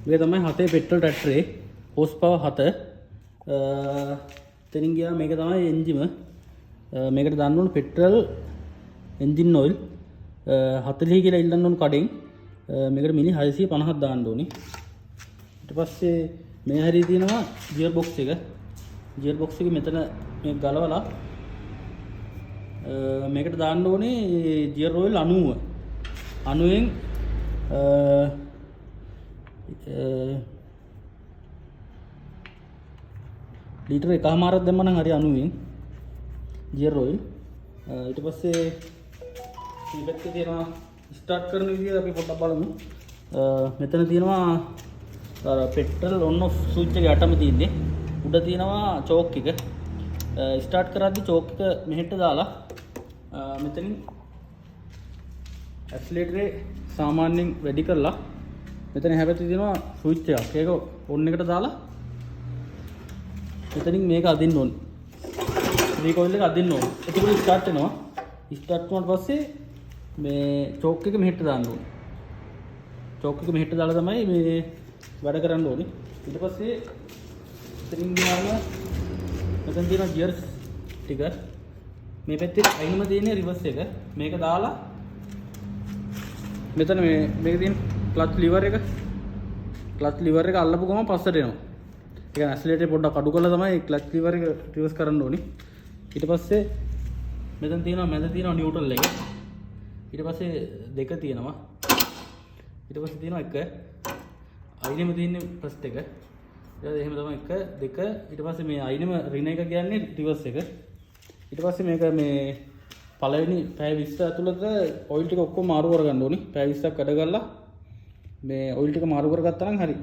මේ තමයි 7 petrol ට්‍රැක්ටරේ hose power 7. තනින් ගියා මේක තමයි එන්ජිම. මේකට දාන්න ඕන පෙට්‍රල් එන්ජින් ඔයිල් 40 කියලා ඉල්ලන්න ඕන කඩෙන්. මේකට මිලි 650ක් දාන්න ඕනි. ඊට පස්සේ මේ හැරී තියෙනවා ගියර් බොක්ස් එක. ගියර් බොක්ස් එක මෙතන මේ ගලවලා මේකට දාන්න ඕනේ ගියර් ඔයිල් 90. 90න් ලීටර 1.5ක් දැම්ම නම් හරි 90න් ගියර් ඔයිල්. ඊට පස්සේ මේ පැත්තේ තියෙනවා ස්ටාර්ට් කරන විදිය අපි පොඩ්ඩක් බලමු. මෙතන තියෙනවා පෙට්‍රල් ඔන් ඔෆ් ස්විච් එක යටම තියෙන්නේ. උඩ තියෙනවා චෝක් එක. ස්ටාර්ට් කරද්දි චෝක් එක මෙහෙට දාලා මෙතනින් ඇක්සලරේටරේ සාමාන්‍යයෙන් වැඩි කරලා මෙතන හැබැයි තියෙනවා ස්විච් එකක්. ඒක ඔන් එකට දාලා මෙතනින් මේක අදින්න ඕනේ. රීකෝයිල් එක අදින්න ඕනේ. එතකොට ස්ටාර්ට් වෙනවා. ස්ටාර්ට් වුණාට පස්සේ මේ චෝක් එක මෙහෙට දාන්න ඕනේ. චෝක් එක මෙහෙට දාලා තමයි මේ වැඩ කරන්න ඕනේ. ඊට පස්සේ මෙතනින් ගියාම මෙතන තියෙන ගියර්ස් ටික මේ පැත්තේ අයිනම තියෙන රිවර්ස් එක මේක දාලා මෙතන මේක තියෙන ක්ලච් ලිවර් එක අල්ලපු ගමන් පස්සට එනවා. ඒ කියන්නේ ඇක්සලරේටර් පොඩ්ඩක් අඩු කරලා තමයි ක්ලච් ලිවර් එක රිවර්ස් කරන්න ඕනේ. ඊට පස්සේ මෙතන තියෙනවා මැද තියෙනවා නියුට්‍රල් එක. ඊට පස්සේ දෙක තියෙනවා. ඊට පස්සේ තියෙනවා එක. අයිනෙම තියෙන්නේ ෆස්ට් එක. එහෙම තමයි 1 2 ඊට පස්සේ මේ අයිනෙම රින එක කියන්නේ රිවර්ස් එක. ඊට පස්සේ මේක මේ පළවෙනි පැය 20 ඇතුළත ඔයිල් ටික ඔක්කොම මාරු කරගන්න ඕනේ. පැය 20ක් වැඩ කරලා මේ ඔයිල් ටික මාරු කරගත්තා නම් හරි.